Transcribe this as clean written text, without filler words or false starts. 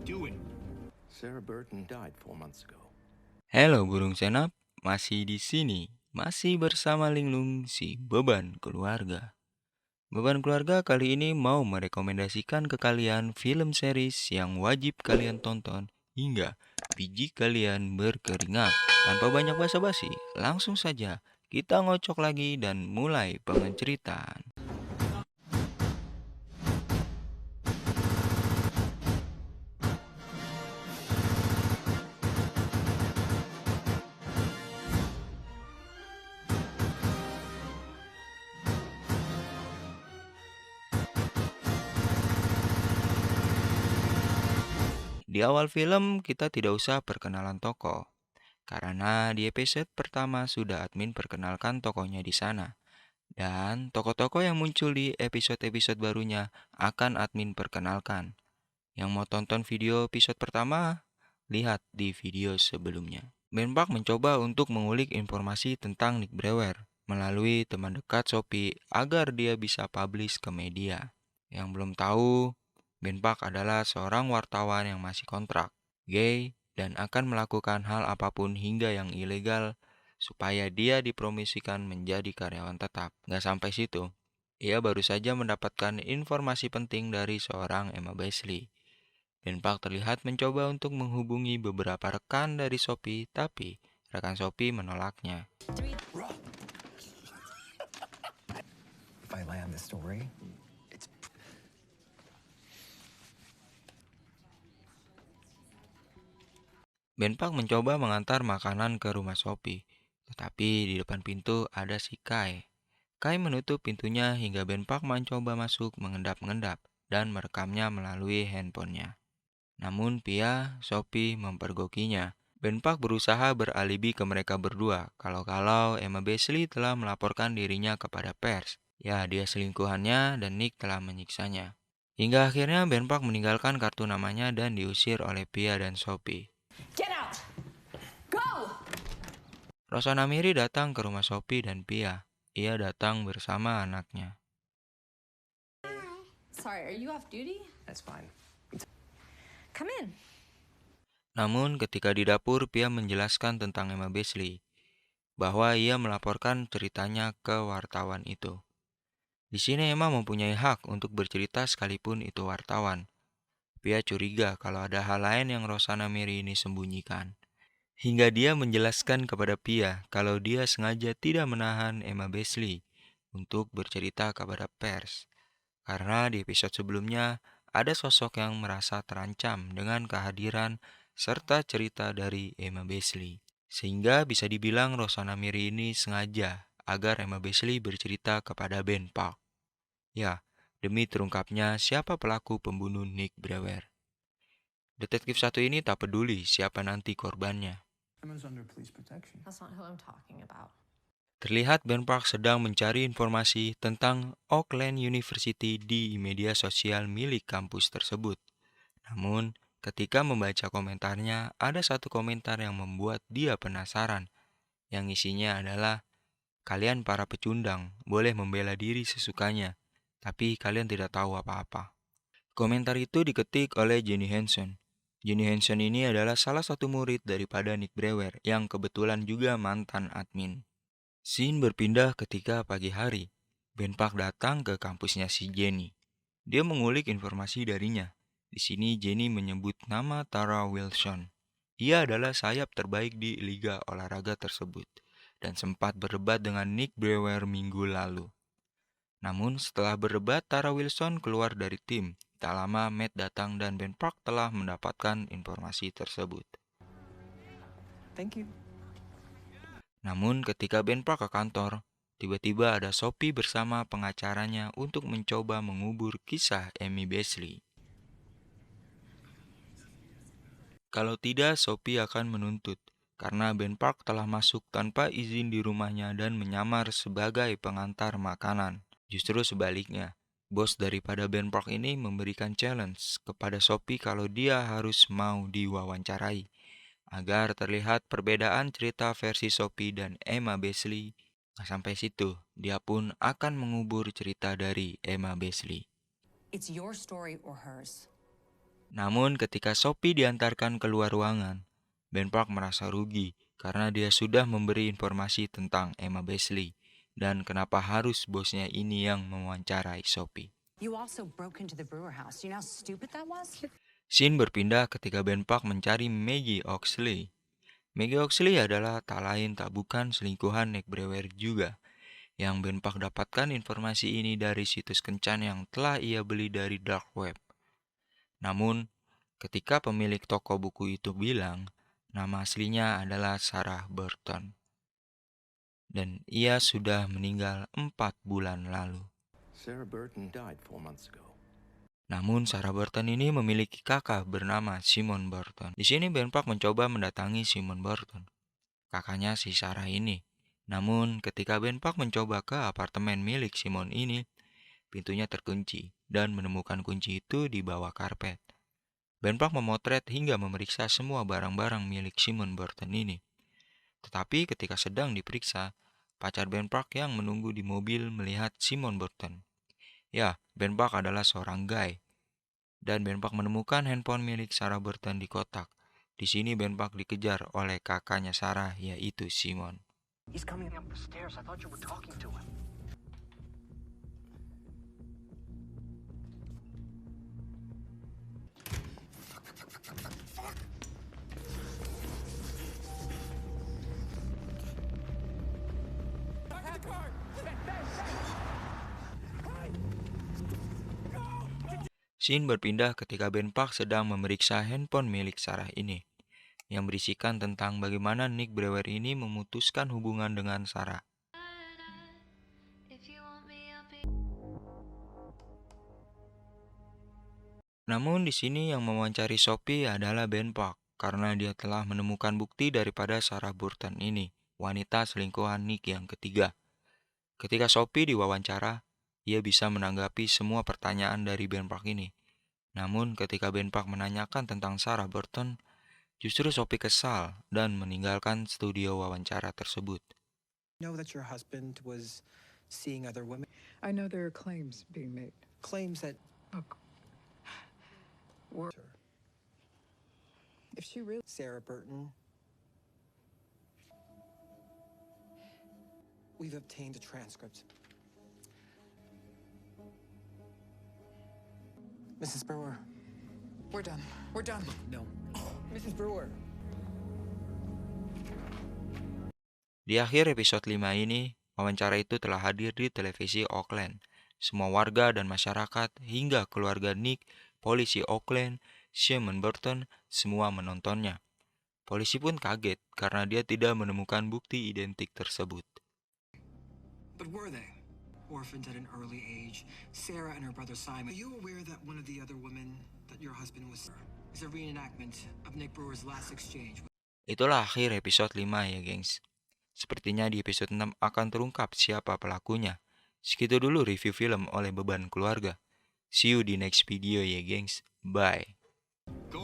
doing? Sarah Burton died 4 months ago. Halo burung senap, masih di sini, masih bersama Linglung si beban keluarga. Beban keluarga kali ini mau merekomendasikan ke kalian film series yang wajib kalian tonton hingga biji kalian berkeringat. Tanpa banyak basa-basi, langsung saja kita ngocok lagi dan mulai pengenceritaan. Di awal film kita tidak usah perkenalan tokoh, karena di episode pertama sudah admin perkenalkan tokohnya di sana. Dan tokoh-tokoh yang muncul di episode-episode barunya akan admin perkenalkan. Yang mau tonton video episode pertama, lihat di video sebelumnya. Ben Park mencoba untuk mengulik informasi tentang Nick Brewer melalui teman dekat Sophie agar dia bisa publish ke media. Yang belum tahu, Ben Park adalah seorang wartawan yang masih kontrak, gay, dan akan melakukan hal apapun hingga yang ilegal supaya dia dipromosikan menjadi karyawan tetap. Nggak sampai situ, ia baru saja mendapatkan informasi penting dari seorang Emma Beasley. Ben Park terlihat mencoba untuk menghubungi beberapa rekan dari Sophie, tapi rekan Sophie menolaknya. If I land the story, it's Ben Park mencoba mengantar makanan ke rumah Sophie, tetapi di depan pintu ada si Kai. Kai menutup pintunya hingga Ben Park mencoba masuk mengendap-engendap dan merekamnya melalui handphonenya. Namun Pia, Sophie mempergokinya. Ben Park berusaha beralibi ke mereka berdua kalau Emma Beasley telah melaporkan dirinya kepada pers. Ya, dia selingkuhannya dan Nick telah menyiksanya. Hingga akhirnya Ben Park meninggalkan kartu namanya dan diusir oleh Pia dan Sophie. Get out! Go! Rosanna Mary datang ke rumah Sophie dan Pia. Ia datang bersama anaknya. Sorry, are you off duty? that's fine. Come in. Namun ketika di dapur, Pia menjelaskan tentang Emma Beasley, bahwa ia melaporkan ceritanya ke wartawan itu. Di sini Emma mempunyai hak untuk bercerita sekalipun itu wartawan. Pia curiga kalau ada hal lain yang Rosanna Mary ini sembunyikan. Hingga dia menjelaskan kepada Pia kalau dia sengaja tidak menahan Emma Beasley untuk bercerita kepada pers. Karena di episode sebelumnya ada sosok yang merasa terancam dengan kehadiran serta cerita dari Emma Beasley. Sehingga bisa dibilang Rosanna Mary ini sengaja agar Emma Beasley bercerita kepada Ben Park. Ya, demi terungkapnya siapa pelaku pembunuh Nick Brewer. Detektif satu ini tak peduli siapa nanti korbannya. Emma's under police protection. That's not who I'm talking about. Terlihat Ben Park sedang mencari informasi tentang Oakland University di media sosial milik kampus tersebut. Namun, ketika membaca komentarnya, ada satu komentar yang membuat dia penasaran. Yang isinya adalah, kalian para pecundang boleh membela diri sesukanya, tapi kalian tidak tahu apa-apa. Komentar itu diketik oleh Jenny Hansen. Jenny Hansen ini adalah salah satu murid daripada Nick Brewer yang kebetulan juga mantan admin. Scene berpindah ketika pagi hari. Ben Park datang ke kampusnya si Jenny. Dia mengulik informasi darinya. Di sini Jenny menyebut nama Tara Wilson. Ia adalah sayap terbaik di liga olahraga tersebut dan sempat berdebat dengan Nick Brewer minggu lalu. Namun setelah berdebat, Tara Wilson keluar dari tim. Tak lama Matt datang dan Ben Park telah mendapatkan informasi tersebut. Thank you. Namun ketika Ben Park ke kantor, tiba-tiba ada Sophie bersama pengacaranya untuk mencoba mengubur kisah Emmy Beasley. Kalau tidak, Sophie akan menuntut karena Ben Park telah masuk tanpa izin di rumahnya dan menyamar sebagai pengantar makanan. Justru sebaliknya, bos daripada Ben Park ini memberikan challenge kepada Sophie kalau dia harus mau diwawancarai. Agar terlihat perbedaan cerita versi Sophie dan Emma Beasley. Nah, sampai situ, dia pun akan mengubur cerita dari Emma Beasley. It's your story or hers. Namun ketika Sophie diantarkan keluar ruangan, Ben Park merasa rugi karena dia sudah memberi informasi tentang Emma Beasley dan kenapa harus bosnya ini yang mewawancarai Sophie. You also broke into the Brewer house. You know how stupid that was? Scene berpindah ketika Ben Park mencari Maggie Oxley. Maggie Oxley adalah tak lain tak bukan selingkuhan Nick Brewer juga. Yang Ben Park dapatkan informasi ini dari situs kencan yang telah ia beli dari dark web. Namun, ketika pemilik toko buku itu bilang, nama aslinya adalah Sarah Burton. Dan ia sudah meninggal 4 bulan lalu. Sarah Burton died 4 months ago. Namun Sarah Burton ini memiliki kakak bernama Simon Burton. Di sini Ben Park mencoba mendatangi Simon Burton, kakaknya si Sarah ini. Namun ketika Ben Park mencoba ke apartemen milik Simon ini, pintunya terkunci dan menemukan kunci itu di bawah karpet. Ben Park memotret hingga memeriksa semua barang-barang milik Simon Burton ini. Tetapi ketika sedang diperiksa, pacar Ben Park yang menunggu di mobil melihat Simon Burton. Ya, Ben Park adalah seorang guy. Dan Ben Park menemukan handphone milik Sarah Burton di kotak. Di sini Ben Park dikejar oleh kakaknya Sarah, yaitu Simon. He's coming up the stairs. I thought you were talking to him. Scene berpindah ketika Ben Park sedang memeriksa handphone milik Sarah ini, yang berisikan tentang bagaimana Nick Brewer ini memutuskan hubungan dengan Sarah. Namun di sini yang mewawancari Sophie adalah Ben Park, karena dia telah menemukan bukti daripada Sarah Burton ini, wanita selingkuhan Nick yang ketiga. Ketika Sophie diwawancara, ia bisa menanggapi semua pertanyaan dari Ben Park ini. Namun ketika Ben Park menanyakan tentang Sarah Burton, justru Sophie kesal dan meninggalkan studio wawancara tersebut. Know that your husband was seeing other women? I know there are claims being made. Claims that Look, if she really... Sarah Burton. We've obtained a transcript. Mrs. Brewer. We're done. We're done. No. Mrs. Brewer. Di akhir episode 5 ini, wawancara itu telah hadir di televisi Auckland. Semua warga dan masyarakat hingga keluarga Nick, polisi Auckland, Simon Burton, semua menontonnya. Polisi pun kaget karena dia tidak menemukan bukti identik tersebut. But were they? Orphaned at an early age, Sarah and her brother Simon. Are you aware that one of the other women that your husband was is a reenactment of Nick Brewer's last exchange? Itulah akhir episode 5 ya gengs. Sepertinya di episode 6 akan terungkap siapa pelakunya. Segitu dulu review film oleh Beban Keluarga. See you di next video ya gengs. Bye. Go